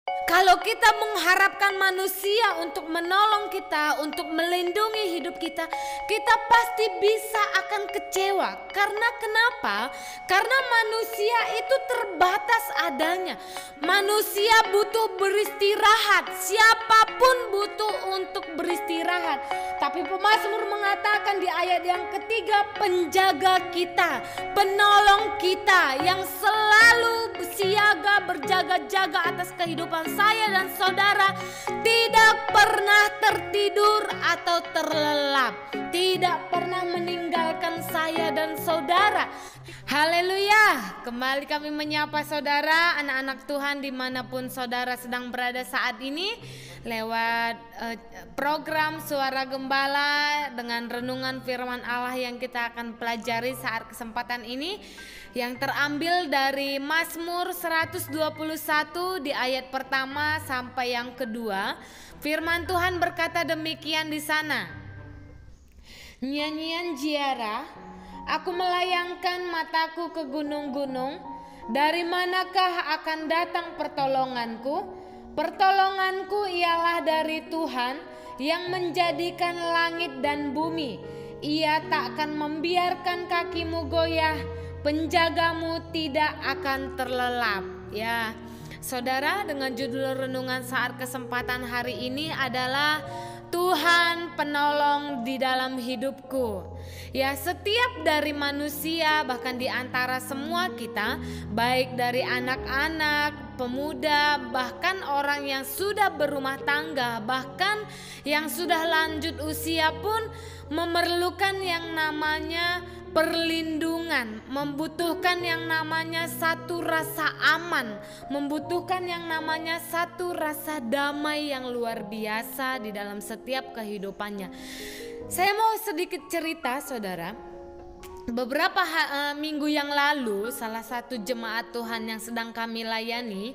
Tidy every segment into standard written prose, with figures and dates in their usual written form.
Kalau kita mengharapkan manusia untuk menolong kita, untuk melindungi hidup kita, kita pasti bisa akan kecewa. Karena kenapa? Karena manusia itu terbatas adanya. Manusia butuh beristirahat. Siapapun butuh untuk beristirahat. Tapi pemazmur mengatakan di ayat yang ketiga, penjaga kita, penolong kita yang selalu siaga berjaga-jaga atas kehidupan saya dan saudara, tidak pernah tertidur atau terlelap, tidak pernah meninggalkan saya dan saudara. Haleluya. Kembali kami menyapa saudara, anak-anak Tuhan dimanapun saudara sedang berada saat ini, lewat program Suara Gembala dengan renungan firman Allah yang kita akan pelajari saat kesempatan ini, yang terambil dari Mazmur 121 di ayat pertama sampai yang kedua. Firman Tuhan berkata demikian di sana. Nyanyian ziarah, aku melayangkan mataku ke gunung-gunung, dari manakah akan datang pertolonganku? Pertolonganku ialah dari Tuhan yang menjadikan langit dan bumi. Ia tak akan membiarkan kakimu goyah, penjagamu tidak akan terlelap. Ya, saudara, dengan judul renungan saat kesempatan hari ini adalah Tuhan penolong di dalam hidupku. Ya, setiap dari manusia, bahkan di antara semua kita, baik dari anak-anak, pemuda, bahkan orang yang sudah berumah tangga, bahkan yang sudah lanjut usia pun memerlukan yang namanya perlindungan, membutuhkan yang namanya satu rasa aman, membutuhkan yang namanya satu rasa damai yang luar biasa di dalam setiap kehidupannya. Saya mau sedikit cerita saudara. Beberapa minggu yang lalu, salah satu jemaat Tuhan yang sedang kami layani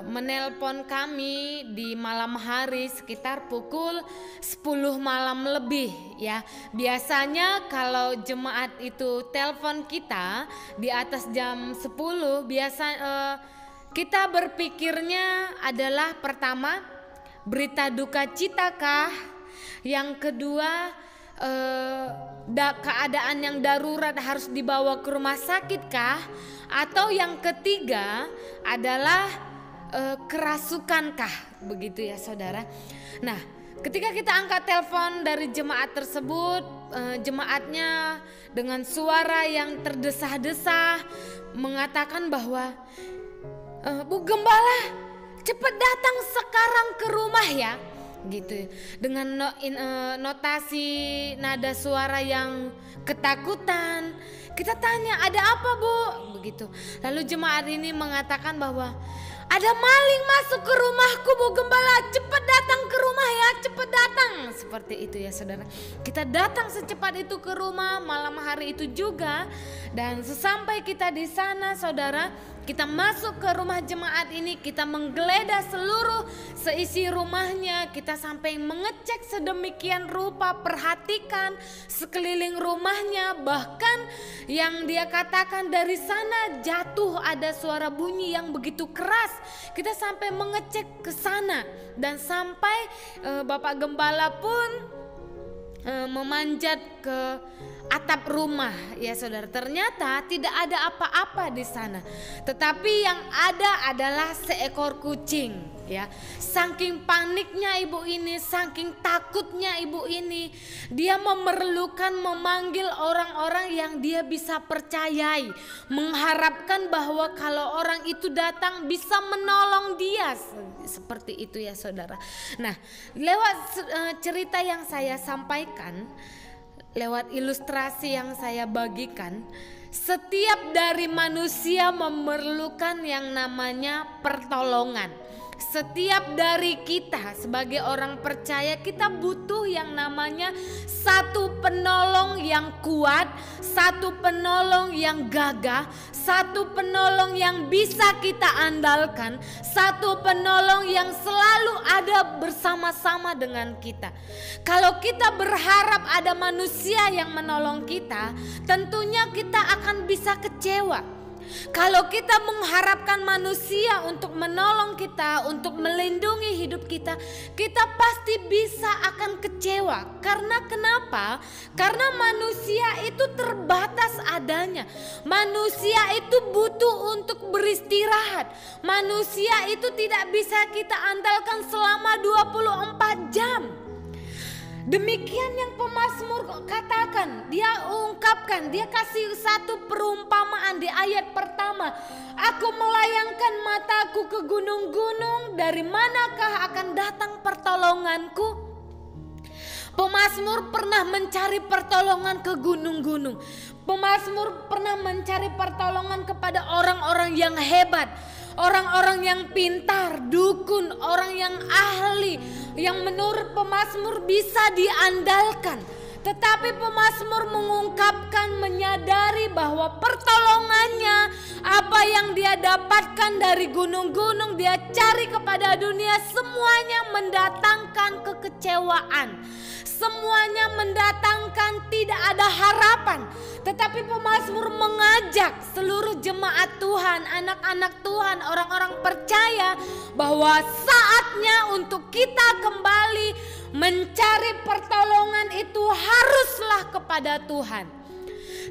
menelpon kami di malam hari sekitar pukul 10 malam lebih ya. Biasanya kalau jemaat itu telepon kita di atas jam 10, kita berpikirnya adalah pertama, berita duka cita kah? Yang kedua, keadaan yang darurat harus dibawa ke rumah sakit kah? Atau yang ketiga adalah kerasukan kah? Begitu ya saudara. Nah, ketika kita angkat telepon dari jemaat tersebut, jemaatnya dengan suara yang terdesah-desah mengatakan bahwa Bu Gembala, cepat datang sekarang ke rumah ya, gitu, dengan notasi nada suara yang ketakutan. Kita tanya, ada apa Bu? Begitu. Lalu jemaat ini mengatakan bahwa ada maling masuk ke rumahku Bu Gembala, cepat datang ke rumah ya, cepat datang. Seperti itu ya saudara. Kita datang secepat itu ke rumah malam hari itu juga. Dan sesampai kita di sana saudara, kita masuk ke rumah jemaat ini, kita menggeledah seluruh seisi rumahnya, kita sampai mengecek sedemikian rupa, perhatikan sekeliling rumahnya, bahkan yang dia katakan dari sana jatuh ada suara bunyi yang begitu keras. Kita sampai mengecek ke sana dan sampai Bapak Gembala pun memanjat ke atap rumah ya saudara. Ternyata tidak ada apa-apa di sana, tetapi yang ada adalah seekor kucing ya. Saking paniknya ibu ini, saking takutnya ibu ini, dia memerlukan memanggil orang-orang yang dia bisa percayai, mengharapkan bahwa kalau orang itu datang bisa menolong dia. Seperti itu ya saudara. Nah, lewat cerita yang saya sampaikan, lewat ilustrasi yang saya bagikan, setiap dari manusia memerlukan yang namanya pertolongan. Setiap dari kita sebagai orang percaya, kita butuh yang namanya satu penolong yang kuat, satu penolong yang gagah, satu penolong yang bisa kita andalkan, satu penolong yang selalu ada bersama-sama dengan kita. Kalau kita berharap ada manusia yang menolong kita, tentunya kita akan bisa kecewa. Kalau kita mengharapkan manusia untuk menolong kita, untuk melindungi hidup kita, kita pasti bisa akan kecewa. Karena kenapa? Karena manusia itu terbatas adanya. Manusia itu butuh untuk beristirahat. Manusia itu tidak bisa kita andalkan selama 24 jam. Demikian yang pemazmur katakan, dia ungkapkan, dia kasih satu perumpamaan di ayat pertama. Aku melayangkan mataku ke gunung-gunung, dari manakah akan datang pertolonganku? Pemazmur pernah mencari pertolongan ke gunung-gunung. Pemazmur pernah mencari pertolongan kepada orang-orang yang hebat, orang-orang yang pintar, dukun, orang yang ahli, yang menurut pemazmur bisa diandalkan. Tetapi pemazmur mengungkapkan, menyadari bahwa pertolongannya, apa yang dia dapatkan dari gunung-gunung, dia cari kepada dunia, semuanya mendatangkan kekecewaan. Semuanya mendatangkan tidak ada harapan. Tetapi pemazmur mengajak seluruh jemaat Tuhan, anak-anak Tuhan, orang-orang percaya bahwa saatnya untuk kita kembali mencari pertolongan itu haruslah kepada Tuhan.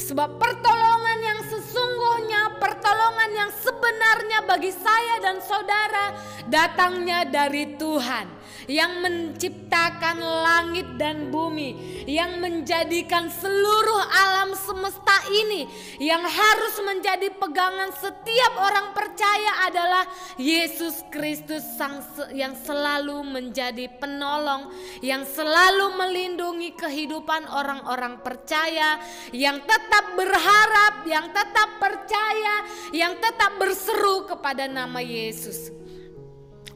Sebab pertolongan yang sesungguhnya, pertolongan yang sebenarnya bagi saya dan saudara datangnya dari Tuhan yang menciptakan langit dan bumi, yang menjadikan seluruh alam semesta ini. Yang harus menjadi pegangan setiap orang percaya adalah Yesus Kristus yang selalu menjadi penolong, yang selalu melindungi kehidupan orang-orang percaya, yang tetap berharap, yang tetap percaya, yang tetap berseru kepada nama Yesus.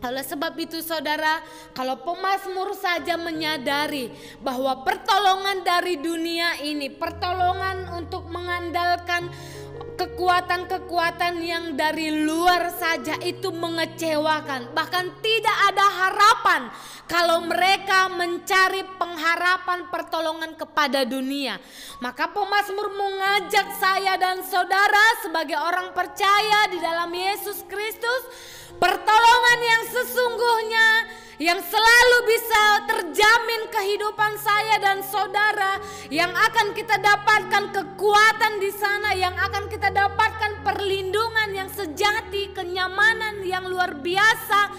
Oleh sebab itu saudara, kalau pemazmur saja menyadari bahwa pertolongan dari dunia ini, pertolongan untuk mengandalkan kekuatan-kekuatan yang dari luar saja itu mengecewakan. Bahkan tidak ada harapan kalau mereka mencari pengharapan pertolongan kepada dunia. Maka pemazmur mengajak saya dan saudara sebagai orang percaya di dalam Yesus Kristus, pertolongan yang sesungguhnya, yang selalu bisa terjamin kehidupan saya dan saudara, yang akan kita dapatkan kekuatan di sana, yang akan kita dapatkan perlindungan yang sejati, kenyamanan yang luar biasa,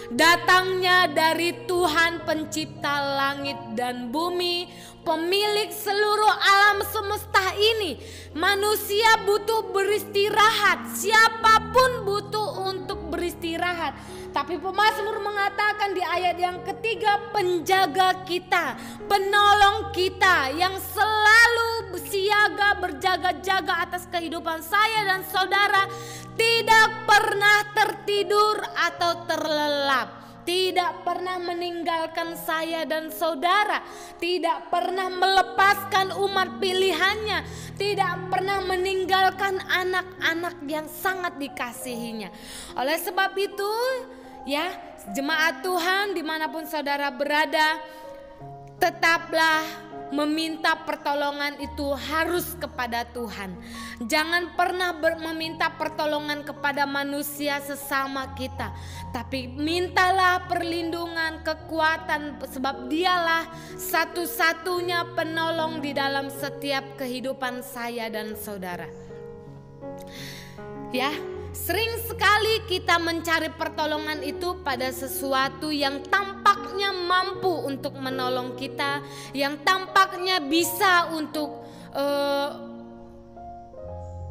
datangnya dari Tuhan pencipta langit dan bumi, pemilik seluruh alam semesta ini. Manusia butuh beristirahat, siapapun butuh untuk beristirahat. Tapi pemazmur mengatakan di ayat yang ketiga, penjaga kita, penolong kita yang selalu siaga berjaga-jaga atas kehidupan saya dan saudara, tidak pernah tertidur atau terlelap. Tidak pernah meninggalkan saya dan saudara, tidak pernah melepaskan umat pilihannya, tidak pernah meninggalkan anak-anak yang sangat dikasihinya. Oleh sebab itu, ya jemaat Tuhan dimanapun saudara berada, tetaplah meminta pertolongan itu harus kepada Tuhan. Jangan pernah meminta pertolongan kepada manusia sesama kita, tapi mintalah perlindungan, kekuatan, sebab dialah satu-satunya penolong di dalam setiap kehidupan saya dan saudara. Ya, sering sekali kita mencari pertolongan itu pada sesuatu yang tampaknya mampu untuk menolong kita, yang tampaknya bisa untuk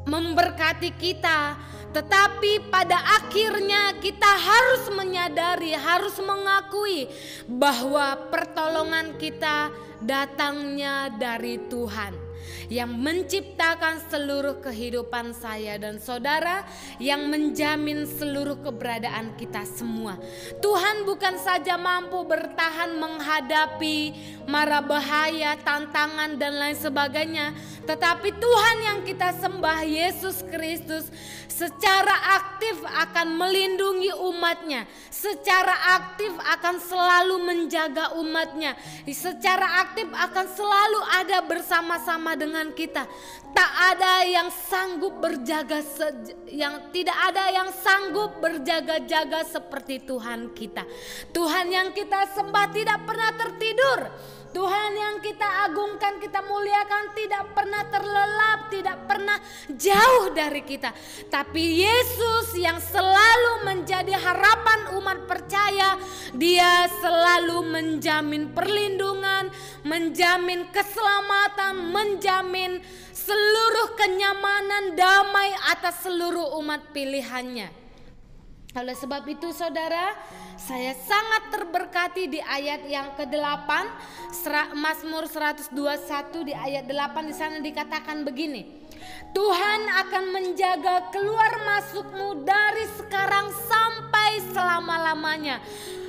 memberkati kita. Tetapi pada akhirnya kita harus menyadari, harus mengakui bahwa pertolongan kita datangnya dari Tuhan yang menciptakan seluruh kehidupan saya dan saudara, yang menjamin seluruh keberadaan kita semua. Tuhan bukan saja mampu bertahan menghadapi mara bahaya, tantangan dan lain sebagainya, Tetapi Tuhan yang kita sembah, Yesus Kristus, secara aktif akan melindungi umatnya, secara aktif akan selalu menjaga umatnya, secara aktif akan selalu ada bersama-sama dengan kita. Tak ada yang sanggup berjaga, tidak ada yang sanggup berjaga-jaga seperti Tuhan kita. Tuhan yang kita sembah tidak pernah tertidur. Tuhan yang kita agungkan, kita muliakan tidak pernah terlelap, tidak pernah jauh dari kita. Tapi Yesus yang selalu menjadi harapan umat percaya, Dia selalu menjamin perlindungan, menjamin keselamatan, menjamin seluruh kenyamanan, damai atas seluruh umat pilihannya. Oleh sebab itu saudara, saya sangat terberkati di ayat yang ke-8, Mazmur 121 di ayat 8, di sana dikatakan begini. Tuhan akan menjaga keluar masukmu dari sekarang sampai selama-lamanya.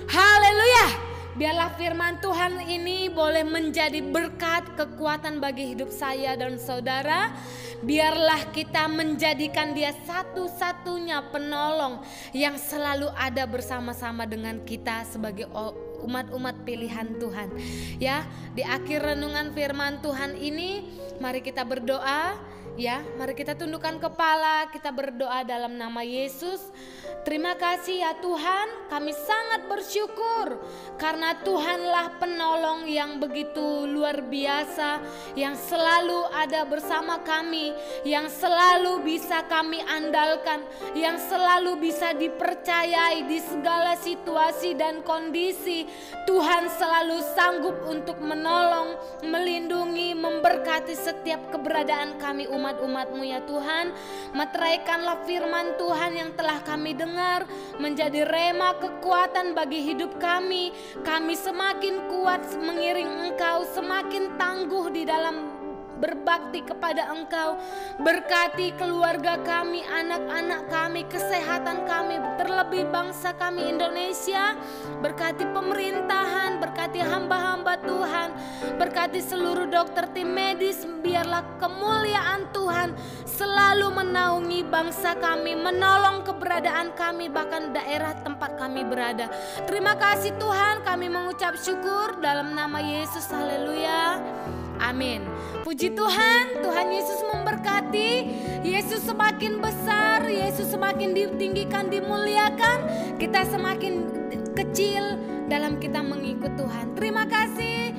Haleluya. Biarlah firman Tuhan ini boleh menjadi berkat, kekuatan bagi hidup saya dan saudara. Biarlah kita menjadikan Dia satu-satunya penolong yang selalu ada bersama-sama dengan kita sebagai umat-umat pilihan Tuhan. Ya, di akhir renungan firman Tuhan ini, mari kita berdoa. Ya, mari kita tundukkan kepala, kita berdoa dalam nama Yesus. Terima kasih ya Tuhan, kami sangat bersyukur karena Tuhanlah penolong yang begitu luar biasa, yang selalu ada bersama kami, yang selalu bisa kami andalkan, yang selalu bisa dipercayai di segala situasi dan kondisi. Tuhan selalu sanggup untuk menolong, melindungi, memberkati setiap keberadaan kami umat-umat-Mu ya Tuhan. Meteraikanlah firman Tuhan yang telah kami dengar menjadi rema kekuatan bagi hidup kami. Kami semakin kuat mengiring Engkau, semakin tangguh di dalam berbakti kepada Engkau. Berkati keluarga kami, anak-anak kami, kesehatan kami, terlebih bangsa kami Indonesia. Berkati pemerintahan, berkati hamba-hamba Tuhan, berkati seluruh dokter tim medis. Biarlah kemuliaan Tuhan selalu menaungi bangsa kami, menolong keberadaan kami, bahkan daerah tempat kami berada. Terima kasih Tuhan, kami mengucap syukur dalam nama Yesus. Haleluya. Amin. Puji Tuhan, Tuhan Yesus memberkati. Yesus semakin besar, Yesus semakin ditinggikan, dimuliakan. Kita semakin kecil dalam kita mengikut Tuhan. Terima kasih.